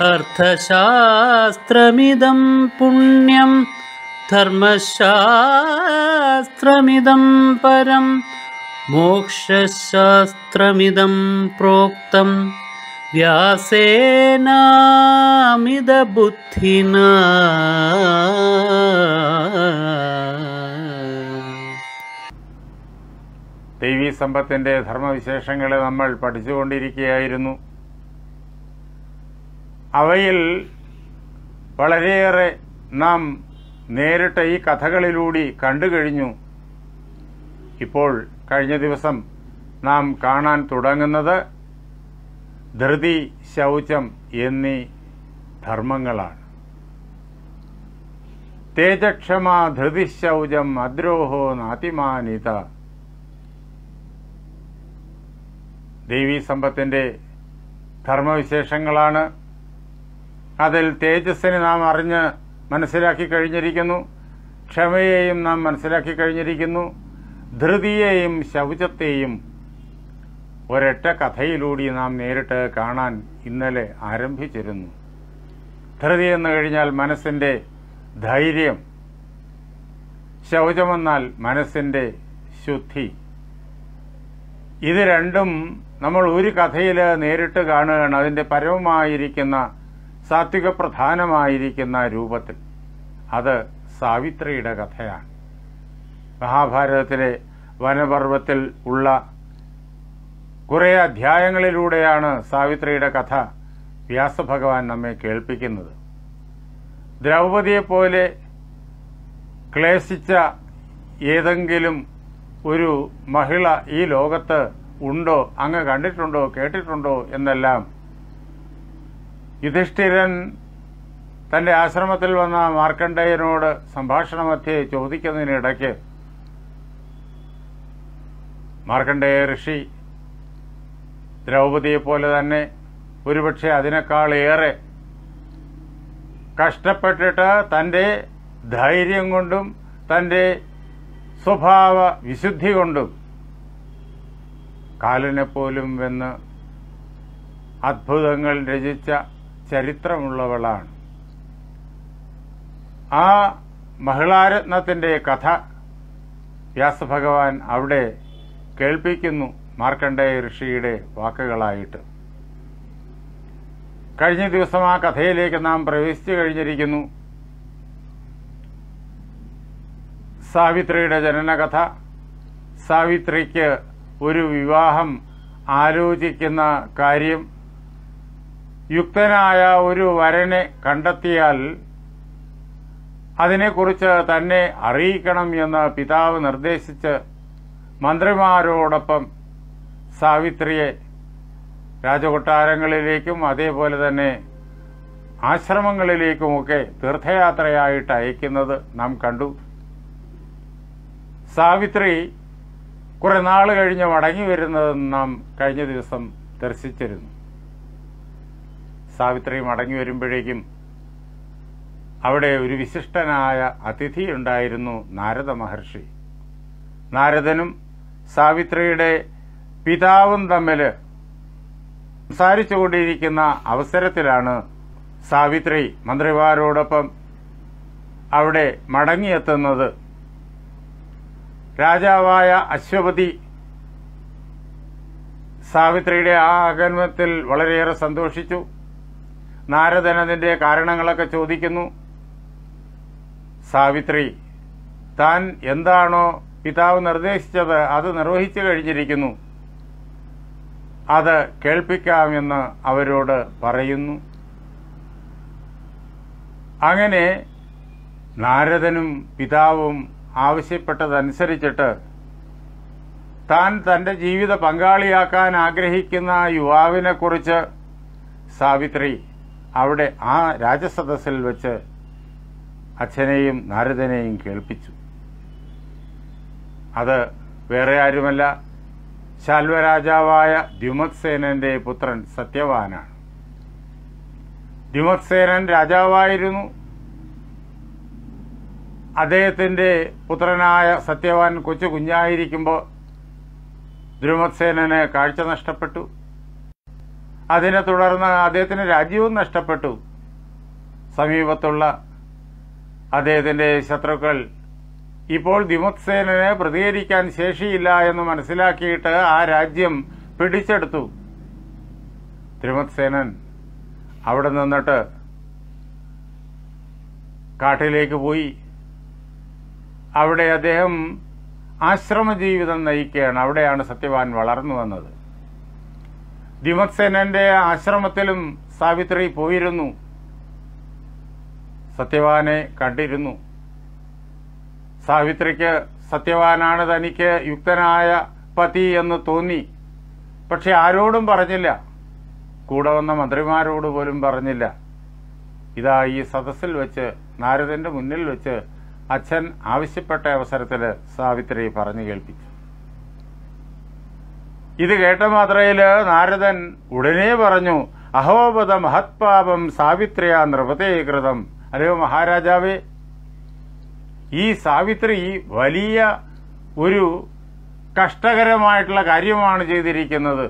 അർത്ഥശാസ്ത്രമിദം പുണ്യം ധർമ്മശാസ്ത്രമിദം പരം മോക്ഷശാസ്ത്രമിദം പ്രോക്തം വ്യാസേനാമിതബുദ്ധിനാ. ദൈവീ സമ്പത്തിൻ്റെ ധർമ്മവിശേഷങ്ങളെ നമ്മൾ പഠിച്ചുകൊണ്ടിരിക്കുകയായിരുന്നു. അവയിൽ വളരെയേറെ നാം നേരിട്ട് ഈ കഥകളിലൂടെ കണ്ടു കഴിഞ്ഞു. ഇപ്പോൾ കഴിഞ്ഞ ദിവസം നാം കാണാൻ തുടങ്ങുന്നത് ധൃതി, ശൗചം എന്നീ ധർമ്മങ്ങളാണ്. തേജക്ഷമ ധൃതിശൗചം അദ്രോഹോ നാതിമാനിത. ദൈവീ സമ്പത്തിൻ്റെ ധർമ്മവിശേഷങ്ങളാണ്. അതിൽ തേജസ്സിനെ നാം അറിഞ്ഞ് മനസ്സിലാക്കി കഴിഞ്ഞിരിക്കുന്നു, ക്ഷമയെയും നാം മനസ്സിലാക്കി കഴിഞ്ഞിരിക്കുന്നു, ധൃതിയെയും ശൗചത്തെയും ഒരൊറ്റ കഥയിലൂടെ നാം നേരിട്ട് കാണാൻ ഇന്നലെ ആരംഭിച്ചിരുന്നു. ധൃതി എന്ന് കഴിഞ്ഞാൽ മനസ്സിൻ്റെ ധൈര്യം, ശൗചമെന്നാൽ മനസ്സിൻ്റെ ശുദ്ധി. ഇത് രണ്ടും നമ്മൾ ഒരു കഥയിൽ നേരിട്ട് കാണുകയാണ്, അതിൻ്റെ പരമമായിരിക്കുന്ന സാത്വിക പ്രധാനമായിരിക്കുന്ന രൂപത്തിൽ. അത് സാവിത്രിയുടെ കഥയാണ്. മഹാഭാരതത്തിലെ വനപർവ്വത്തിൽ ഉള്ള കുറേ അധ്യായങ്ങളിലൂടെയാണ് സാവിത്രിയുടെ കഥ വ്യാസഭഗവാൻ നമ്മെ കേൾപ്പിക്കുന്നത്. ദ്രൗപദിയെപ്പോലെ ക്ലേശിച്ച ഏതെങ്കിലും ഒരു മഹിള ഈ ലോകത്ത് ഉണ്ടോ, അങ്ങ് കണ്ടിട്ടുണ്ടോ, കേട്ടിട്ടുണ്ടോ എന്നെല്ലാം യുധിഷ്ഠിരൻ തൻ്റെ ആശ്രമത്തിൽ വന്ന മാർക്കണ്ഡേയനോട് സംഭാഷണമധ്യേ ചോദിക്കുന്നതിനിടയ്ക്ക് മാർക്കണ്ഡേയ ഋഷി ദ്രൗപദിയെപ്പോലെ തന്നെ ഒരുപക്ഷെ അതിനേക്കാളേറെ കഷ്ടപ്പെട്ടിട്ട് തൻ്റെ ധൈര്യം കൊണ്ടും തൻ്റെ സ്വഭാവ വിശുദ്ധി കൊണ്ടും കാലനെപ്പോലും വെന്ന് അത്ഭുതങ്ങൾ രചിച്ച ചരിത്രമുള്ളവളാണ്. ആ മഹിളാരത്നത്തിൻ്റെ കഥ വ്യാസഭഗവാൻ അവിടെ കേൾപ്പിക്കുന്നു മാർക്കണ്ഡേയ ഋഷിയുടെ വാക്കുകളായിട്ട്. കഴിഞ്ഞ ദിവസം ആ കഥയിലേക്ക് നാം പ്രവേശിച്ചു കഴിഞ്ഞിരിക്കുന്നു. സാവിത്രിയുടെ ജനനകഥ. സാവിത്രിക്ക് ഒരു വിവാഹം ആലോചിക്കുന്ന കാര്യം, യുക്തനായ ഒരു വരനെ കണ്ടെത്തിയാൽ അതിനെക്കുറിച്ച് തന്നെ അറിയിക്കണം എന്ന് പിതാവ് നിർദ്ദേശിച്ച് മന്ത്രിമാരോടൊപ്പം സാവിത്രിയെ രാജകൊട്ടാരങ്ങളിലേക്കും അതേപോലെ തന്നെ ആശ്രമങ്ങളിലേക്കുമൊക്കെ തീർത്ഥയാത്രയായിട്ട് അയക്കുന്നത് നാം കണ്ടു. സാവിത്രി കുറെ നാൾ കഴിഞ്ഞ് മടങ്ങി വരുന്നത് നാം കഴിഞ്ഞ ദിവസം ദർശിച്ചിരുന്നു. സാവിത്രി മടങ്ങി വരുമ്പോഴേക്കും അവിടെ ഒരു വിശിഷ്ടനായ അതിഥി ഉണ്ടായിരുന്നു, നാരദ മഹർഷി. നാരദനും സാവിത്രിയുടെ പിതാവും തമ്മിൽ സംസാരിച്ചുകൊണ്ടിരിക്കുന്ന അവസരത്തിലാണ് സാവിത്രി മന്ത്രിമാരോടൊപ്പം അവിടെ മടങ്ങിയെത്തുന്നത്. രാജാവായ അശ്വപതി സാവിത്രിയുടെ ആ ആഗമനത്തിൽ വളരെയേറെ സന്തോഷിച്ചു. നാരദൻ അതിൻ്റെ കാരണങ്ങളൊക്കെ ചോദിക്കുന്നു. സാവിത്രി താൻ എന്താണോ പിതാവ് നിർദ്ദേശിച്ചത് അത് നിർവഹിച്ചു കഴിഞ്ഞിരിക്കുന്നു, അത് കേൾപ്പിക്കാമെന്ന് അവരോട് പറയുന്നു. അങ്ങനെ നാരദനും പിതാവും ആവശ്യപ്പെട്ടതനുസരിച്ചിട്ട് താൻ തൻ്റെ ജീവിത പങ്കാളിയാക്കാൻ ആഗ്രഹിക്കുന്ന യുവാവിനെക്കുറിച്ച് സാവിത്രി അവിടെ ആ രാജസദസ്സിൽ വെച്ച് അച്ഛനെയും നാരദനെയും കേൾപ്പിച്ചു. അത് വേറെ ആരുമല്ല, ശാൽവരാജാവായ ദ്യുമത്സേനന്റെ പുത്രൻ സത്യവാനാണ്. ദ്യുമത്സേനൻ രാജാവായിരുന്നു. അദ്ദേഹത്തിൻ്റെ പുത്രനായ സത്യവാൻ കൊച്ചു കുഞ്ഞായിരിക്കുമ്പോൾ ദ്രുമത്സേനന് കാഴ്ച നഷ്ടപ്പെട്ടു. അതിനെ തുടർന്ന് അദ്ദേഹത്തിന് രാജ്യവും നഷ്ടപ്പെട്ടു. സമീപത്തുള്ള അദ്ദേഹത്തിൻ്റെ ശത്രുക്കൾ ഇപ്പോൾ ദിമുത്സേനന് പ്രതികരിക്കാൻ ശേഷിയില്ല എന്ന് മനസ്സിലാക്കിയിട്ട് ആ രാജ്യം പിടിച്ചെടുത്തു. ത്രിമുത്സേനൻ അവിടെ നിന്നിട്ട് കാട്ടിലേക്ക് പോയി. അവിടെ അദ്ദേഹം ആശ്രമജീവിതം നയിക്കുകയാണ്. അവിടെയാണ് സത്യവാൻ വളർന്നു വന്നത്. ദിമുത്സേനന്റെ ആശ്രമത്തിലും സാവിത്രി പോയിരുന്നു, സത്യവാനെ കണ്ടിരുന്നു. സാവിത്രിക്ക് സത്യവാനാണ് തനിക്ക് യുക്തനായ പതി എന്ന് തോന്നി. പക്ഷെ ആരോടും പറഞ്ഞില്ല, കൂടെ വന്ന മന്ത്രിമാരോട് പോലും പറഞ്ഞില്ല. ഇതാ ഈ സദസ്സിൽ വെച്ച്, നാരദന്റെ മുന്നിൽ വെച്ച് അച്ഛൻ ആവശ്യപ്പെട്ട അവസരത്തിൽ സാവിത്രി പറഞ്ഞു കേൾപ്പിച്ചു. ഇത് കേട്ട മാത്രയിൽ നാരദൻ ഉടനെ പറഞ്ഞു, അഹോപത മഹത്പാപം സാവിത്രിയാ നൃപതേ കൃതം. അല്ലയോ മഹാരാജാവേ, ഈ സാവിത്രി വലിയ ഒരു കഷ്ടകരമായിട്ടുള്ള കാര്യമാണ് ചെയ്തിരിക്കുന്നത്.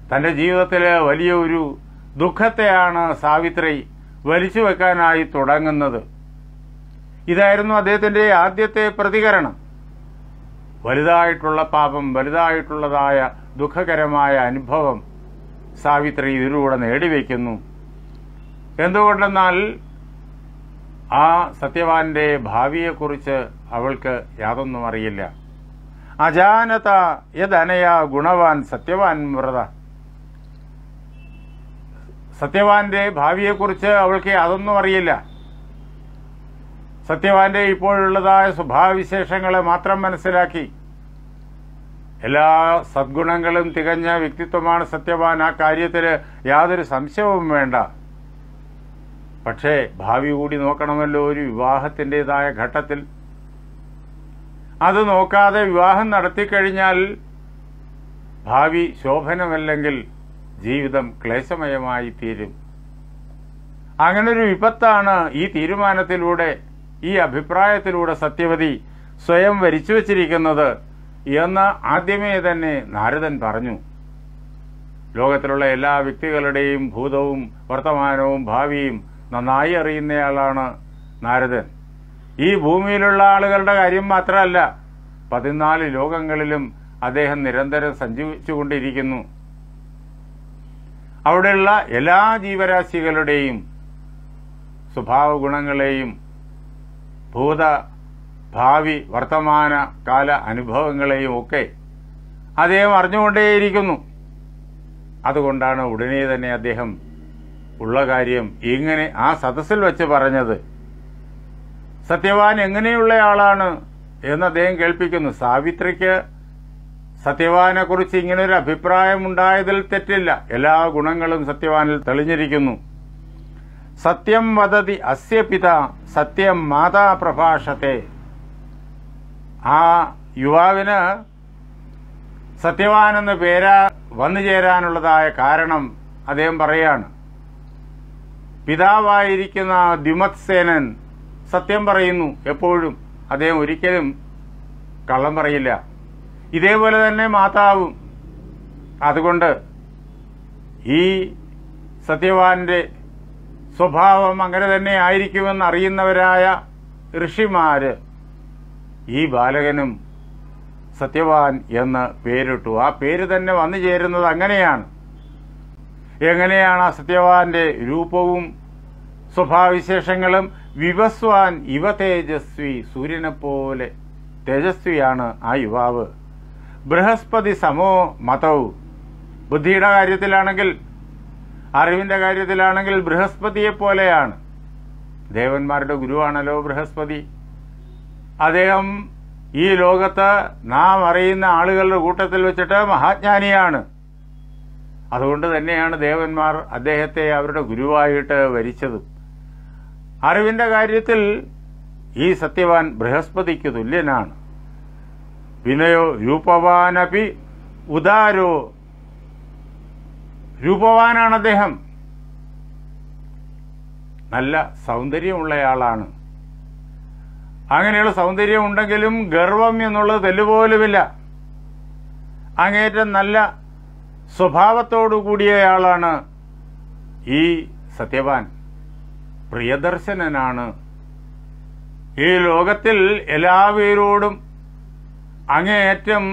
തന്റെ ജീവിതത്തിൽ വലിയ ഒരു ദുഃഖത്തെയാണ് സാവിത്രി വലിച്ചു വെക്കാനായി തുടങ്ങുന്നത്. ഇതായിരുന്നു അദ്ദേഹത്തിന്റെ ആദ്യത്തെ പ്രതികരണം. വലുതായിട്ടുള്ള പാപം, വലുതായിട്ടുള്ളതായ ദുഃഖകരമായ അനുഭവം സാവിത്രി ഇതിലൂടെ നേടിവെക്കുന്നു. എന്തുകൊണ്ടെന്നാൽ ആ സത്യവാന്റെ ഭാവിയെക്കുറിച്ച് അവൾക്ക് യാതൊന്നും അറിയില്ല. അജാനത യദനയ ഗുണവാൻ സത്യവാൻ വ്രത. സത്യവാന്റെ ഭാവിയെക്കുറിച്ച് അവൾക്ക് യാതൊന്നും അറിയില്ല. സത്യവാന്റെ ഇപ്പോഴുള്ളതായ സ്വഭാവവിശേഷങ്ങളെ മാത്രം മനസ്സിലാക്കി. എല്ലാ സദ്ഗുണങ്ങളും തികഞ്ഞ വ്യക്തിത്വമാണ് സത്യവാൻ. ആ കാര്യത്തിൽ യാതൊരു സംശയവും വേണ്ട. പക്ഷേ ഭാവി കൂടി നോക്കണമല്ലോ ഒരു വിവാഹത്തിൻ്റെതായ ഘട്ടത്തിൽ. അത് നോക്കാതെ വിവാഹം നടത്തിക്കഴിഞ്ഞാൽ ഭാവി ശോഭനമല്ലെങ്കിൽ ജീവിതം ക്ലേശമയമായി തീരും. അങ്ങനൊരു വിപത്താണ് ഈ തീരുമാനത്തിലൂടെ, ഈ അഭിപ്രായത്തിലൂടെ സത്യവതി സ്വയം വരിച്ചു വച്ചിരിക്കുന്നത് എന്ന് ആദ്യമേ തന്നെ നാരദൻ പറഞ്ഞു. ലോകത്തിലുള്ള എല്ലാ വ്യക്തികളുടെയും ഭൂതവും വർത്തമാനവും ഭാവിയും നന്നായി അറിയുന്നയാളാണ് നാരദൻ. ഈ ഭൂമിയിലുള്ള ആളുകളുടെ കാര്യം മാത്രമല്ല, 14 ലോകങ്ങളിലും അദ്ദേഹം നിരന്തരം സഞ്ചരിച്ചുകൊണ്ടിരിക്കുന്നു. അവിടെയുള്ള എല്ലാ ജീവരാശികളുടെയും സ്വഭാവ ഗുണങ്ങളെയും ഭൂത ഭാവി വർത്തമാന കാല അനുഭവങ്ങളെയും ഒക്കെ അദ്ദേഹം അറിഞ്ഞുകൊണ്ടേയിരിക്കുന്നു. അതുകൊണ്ടാണ് ഉടനെ തന്നെ അദ്ദേഹം ഉള്ള കാര്യം ഇങ്ങനെ ആ സദസ്സിൽ വെച്ച് പറഞ്ഞത്. സത്യവാൻ എങ്ങനെയുള്ളയാളാണ് എന്ന് അദ്ദേഹം കേൾപ്പിക്കുന്നു. സാവിത്രിക്ക് സത്യവാനെ കുറിച്ച് ഇങ്ങനൊരു അഭിപ്രായമുണ്ടായതിൽ തെറ്റില്ല. എല്ലാ ഗുണങ്ങളും സത്യവാനിൽ തെളിഞ്ഞിരിക്കുന്നു. സത്യം വദതി അസ്യ പിത സത്യം മാതാ പ്രഭാഷത്തെ. ആ യുവാവിന് സത്യവാൻ എന്ന പേര് വന്നു ചേരാനുള്ളതായ കാരണം അദ്ദേഹം പറയാണ്. പിതാവായിരിക്കുന്ന ദ്യുമത്സേനൻ സത്യം പറയുന്നു എപ്പോഴും. അദ്ദേഹം ഒരിക്കലും കള്ളം പറയില്ല. ഇതേപോലെ തന്നെ മാതാവും. അതുകൊണ്ട് ഈ സത്യവാന്റെ സ്വഭാവം അങ്ങനെ തന്നെ ആയിരിക്കുമെന്ന് അറിയുന്നവരായ ഋഷിമാര് ഈ ബാലകനും സത്യവാൻ എന്ന് പേരിട്ടു. ആ പേര് തന്നെ വന്നു ചേരുന്നത് അങ്ങനെയാണ്. എങ്ങനെയാണ് ആ സത്യവാന്റെ രൂപവും സ്വഭാവവിശേഷങ്ങളും? വിവസ്വാൻ ഇവ തേജസ്വി, സൂര്യനെ പോലെ തേജസ്വിയാണ് ആ യുവാവ്. ബൃഹസ്പതി സമോ മതവും. ബുദ്ധിയുടെ കാര്യത്തിലാണെങ്കിൽ, അറിവിന്റെ കാര്യത്തിലാണെങ്കിൽ ബൃഹസ്പതിയെ പോലെയാണ്. ദേവന്മാരുടെ ഗുരുവാണല്ലോ ബൃഹസ്പതി. അദ്ദേഹം ഈ ലോകത്ത് നാം അറിയുന്ന ആളുകളുടെ കൂട്ടത്തിൽ വെച്ചിട്ട് മഹാജ്ഞാനിയാണ്. അതുകൊണ്ട് തന്നെയാണ് ദേവന്മാർ അദ്ദേഹത്തെ അവരുടെ ഗുരുവായിട്ട് വരിച്ചത്. അറിവിന്റെ കാര്യത്തിൽ ഈ സത്യവാൻ ബൃഹസ്പതിക്ക് തുല്യനാണ്. വിനയോ രൂപവാനപി ഉദാരോ. രൂപവാനാണ് അദ്ദേഹം. നല്ല സൗന്ദര്യമുള്ളയാളാണ്. അങ്ങനെയുള്ള സൗന്ദര്യം ഉണ്ടെങ്കിലും ഗർവം എന്നുള്ളത് തെല്ലുപോലുമില്ല. അങ്ങേറ്റം നല്ല സ്വഭാവത്തോടു കൂടിയയാളാണ് ഈ സത്യവാൻ. പ്രിയദർശനനാണ്. ഈ ലോകത്തിൽ എല്ലാവരോടും അങ്ങേയറ്റം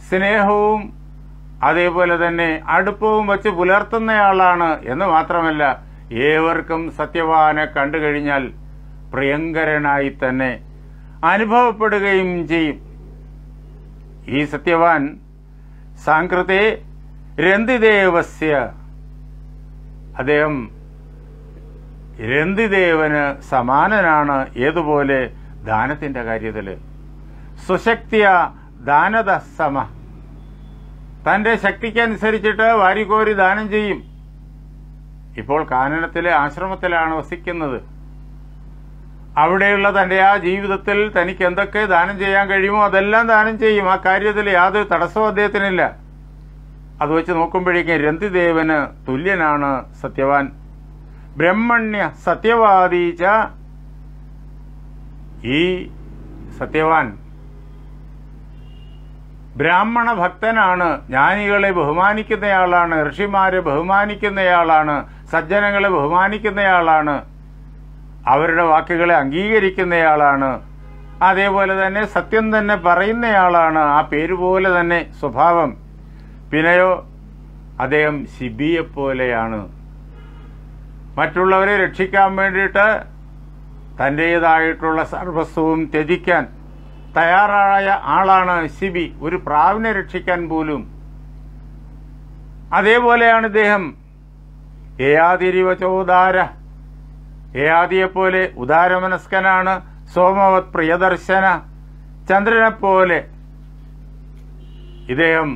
സ്നേഹവും അതേപോലെ തന്നെ അടുപ്പവും വച്ച് പുലർത്തുന്നയാളാണ് എന്ന് മാത്രമല്ല, ഏവർക്കും സത്യവാനെ കണ്ടുകഴിഞ്ഞാൽ പ്രിയങ്കരനായി തന്നെ അനുഭവപ്പെടുകയും ചെയ്യും. ഈ സത്യവാൻ സാങ്കൃതേ രന്തിദേവസ്യ, അദ്ദേഹം രന്തിദേവന് സമാനനാണ്. ഏതുപോലെ? ദാനത്തിന്റെ കാര്യത്തിൽ സ്വശക്തിയ ദാനത സമ, തന്റെ ശക്തിക്കനുസരിച്ചിട്ട് വാരിക്കോരി ദാനം ചെയ്യും. ഇപ്പോൾ കാനനത്തിലെ ആശ്രമത്തിലാണ് വസിക്കുന്നത്. അവിടെയുള്ള തന്റെ ആ ജീവിതത്തിൽ തനിക്ക് എന്തൊക്കെ ദാനം ചെയ്യാൻ കഴിയുമോ അതെല്ലാം ദാനം ചെയ്യും. ആ കാര്യത്തിൽ യാതൊരു തടസ്സവും അദ്ദേഹത്തിനില്ല. അത് വെച്ച് നോക്കുമ്പോഴേക്കും രന്തിദേവന് തുല്യനാണ് സത്യവാൻ. ബ്രഹ്മണ്യ സത്യവാദീച്ച, ഈ സത്യവാൻ ബ്രാഹ്മണ ഭക്തനാണ്. ജ്ഞാനികളെ ബഹുമാനിക്കുന്നയാളാണ്, ഋഷിമാരെ ബഹുമാനിക്കുന്നയാളാണ്, സജ്ജനങ്ങളെ ബഹുമാനിക്കുന്നയാളാണ്, അവരുടെ വാക്കുകളെ അംഗീകരിക്കുന്നയാളാണ്. അതേപോലെ തന്നെ സത്യം തന്നെ പറയുന്നയാളാണ്. ആ പേരുപോലെ തന്നെ സ്വഭാവം. പിന്നെയോ അദ്ദേഹം ശിബിയെപ്പോലെയാണ്. മറ്റുള്ളവരെ രക്ഷിക്കാൻ വേണ്ടിയിട്ട് തൻ്റേതായിട്ടുള്ള സർവസ്വവും ത്യജിക്കാൻ തയ്യാറായ ആളാണ് ശിബി. ഒരു പ്രാവിനെ രക്ഷിക്കാൻ പോലും. അതേപോലെയാണ് ഇദ്ദേഹം. യയാതിരിവചോദാര, യയാതിയെപ്പോലെ ഉദാരമനസ്കനാണ്. സോമവത് പ്രിയദർശന, ചന്ദ്രനെപ്പോലെ ഇദ്ദേഹം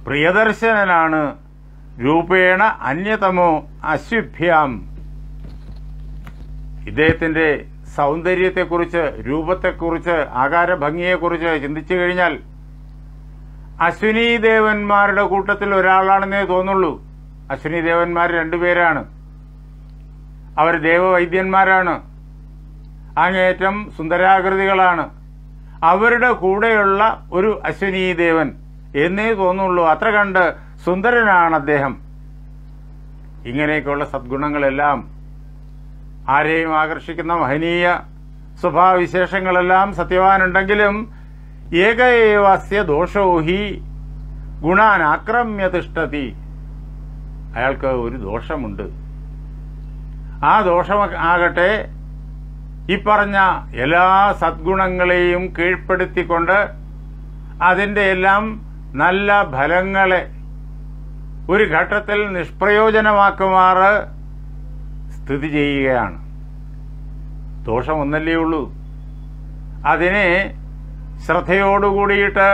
പ്രിയദർശനനാണ്. രൂപേണ അന്യതമോ അശ്വിഭ്യാം, ഇദ്ദേഹത്തിന്റെ സൗന്ദര്യത്തെക്കുറിച്ച്, രൂപത്തെക്കുറിച്ച്, ആകാരഭംഗിയെക്കുറിച്ച് ചിന്തിച്ചു കഴിഞ്ഞാൽ അശ്വിനി ദേവന്മാരുടെ കൂട്ടത്തിൽ ഒരാളാണെന്നേ തോന്നുള്ളൂ. അശ്വിനി ദേവന്മാർ രണ്ടുപേരാണ്. അവർ ദേവവൈദ്യന്മാരാണ്. അങ്ങേയറ്റം സുന്ദരാകൃതികളാണ്. അവരുടെ കൂടെയുള്ള ഒരു അശ്വിനി ദേവൻ എന്നേ തോന്നുള്ളൂ. അത്ര കണ്ട് സുന്ദരനാണ് അദ്ദേഹം. ഇങ്ങനെയൊക്കെയുള്ള സദ്ഗുണങ്ങളെല്ലാം, ആരെയും ആകർഷിക്കുന്ന മഹനീയ സ്വഭാവവിശേഷങ്ങളെല്ലാം സത്യവാനുണ്ടെങ്കിലും ഏകയേവാസ്യ ദോഷോ ഹി ഗുണാൻ ആക്രമ്യ തിഷ്ഠതി, അയാൾക്ക് ഒരു ദോഷമുണ്ട്. ആ ദോഷം ആകട്ടെ ഈ പറഞ്ഞ എല്ലാ സദ്ഗുണങ്ങളെയും കീഴ്പ്പെടുത്തിക്കൊണ്ട് അതിന്റെ എല്ലാം നല്ല ഫലങ്ങളെ ഒരു ഘട്ടത്തിൽ നിഷ്പ്രയോജനമാക്കുമാറ് സ്ഥിതി ചെയ്യുകയാണ്. ദോഷം ഒന്നല്ലേ ഉള്ളൂ. അതിനെ ശ്രദ്ധയോടുകൂടിയിട്ട്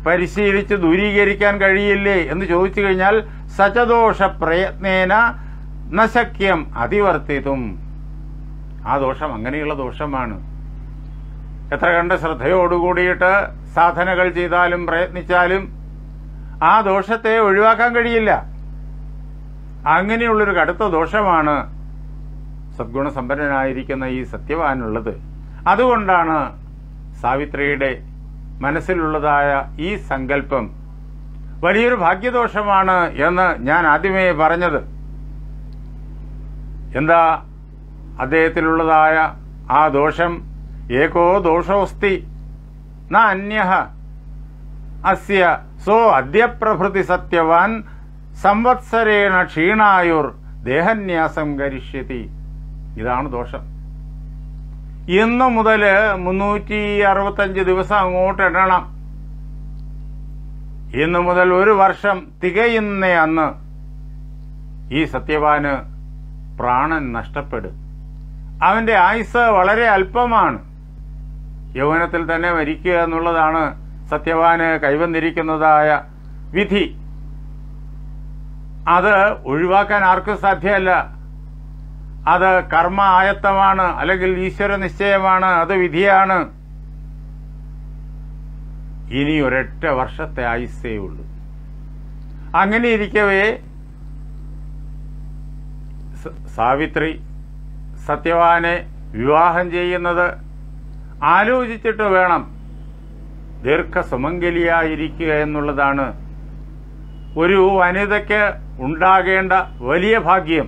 പരിശീലിച്ച് ദൂരീകരിക്കാൻ കഴിയില്ലേ എന്ന് ചോദിച്ചു കഴിഞ്ഞാൽ സചദോഷ പ്രയത്നേന നശക്യം അതിവർത്തിതും. ആ ദോഷം അങ്ങനെയുള്ള ദോഷമാണ്. എത്ര കണ്ട് ശ്രദ്ധയോടുകൂടിയിട്ട് സാധനകൾ ചെയ്താലും പ്രയത്നിച്ചാലും ആ ദോഷത്തെ ഒഴിവാക്കാൻ കഴിയില്ല. അങ്ങനെയുള്ളൊരു കടുത്ത ദോഷമാണ് സദ്ഗുണസമ്പന്നനായിരിക്കുന്ന ഈ സത്യവാനുള്ളത്. അതുകൊണ്ടാണ് സാവിത്രിയുടെ മനസ്സിലുള്ളതായ ഈ സങ്കല്പം വലിയൊരു ഭാഗ്യദോഷമാണ് എന്ന് ഞാൻ ആദ്യമേ പറഞ്ഞത്. എന്താ അദ്ദേഹത്തിലുള്ളതായ ആ ദോഷം? ഏകോ ദോഷോസ്തി ന അന്യഃ അസ്യ സോ അദ്യപ്രഭൃതി സത്യവാൻ സംവത്സരേണ ക്ഷീണായുർ ദേഹന്യാസം കരിഷ്യതി. ഇതാണ് ദോഷം. ഇന്നു മുതൽ 365 ദിവസം അങ്ങോട്ട് എണ്ണണം. ഇന്നു മുതൽ ഒരു വർഷം തികയുന്ന അന്ന് ഈ സത്യവാന് പ്രാണൻ നഷ്ടപ്പെടും. അവന്റെ ആയുസ് വളരെ അല്പമാണ്. യൗവനത്തിൽ തന്നെ മരിക്കുക എന്നുള്ളതാണ് സത്യവാന് കൈവന്നിരിക്കുന്നതായ വിധി. അത് ഒഴിവാക്കാൻ ആർക്കും സാധ്യമല്ല. അത് കർമ്മ ആയത്തമാണ്, അല്ലെങ്കിൽ ഈശ്വര നിശ്ചയമാണ്, അത് വിധിയാണ്. ഇനി ഒരൊറ്റ വർഷത്തെ ആയുസ്സേ ഉള്ളൂ. അങ്ങനെ ഇരിക്കവേ സാവിത്രി സത്യവാനെ വിവാഹം ചെയ്യുന്നത് ആലോചിച്ചിട്ട് വേണം. ദീർഘസുമംഗലിയായിരിക്കുക എന്നുള്ളതാണ് ഒരു വനിതയ്ക്ക് ഉണ്ടാകേണ്ട വലിയ ഭാഗ്യം.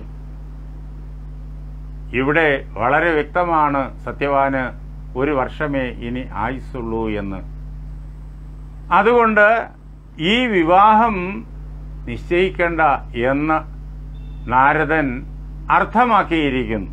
ഇവിടെ വളരെ വ്യക്തമാണ് സത്യവാന് 1 വർഷമേ ഇനി ആയുസുള്ളൂ എന്ന്. അതുകൊണ്ട് ഈ വിവാഹം നിശ്ചയിക്കേണ്ട എന്ന് നാരദൻ അർത്ഥമാക്കിയിരിക്കുന്നു.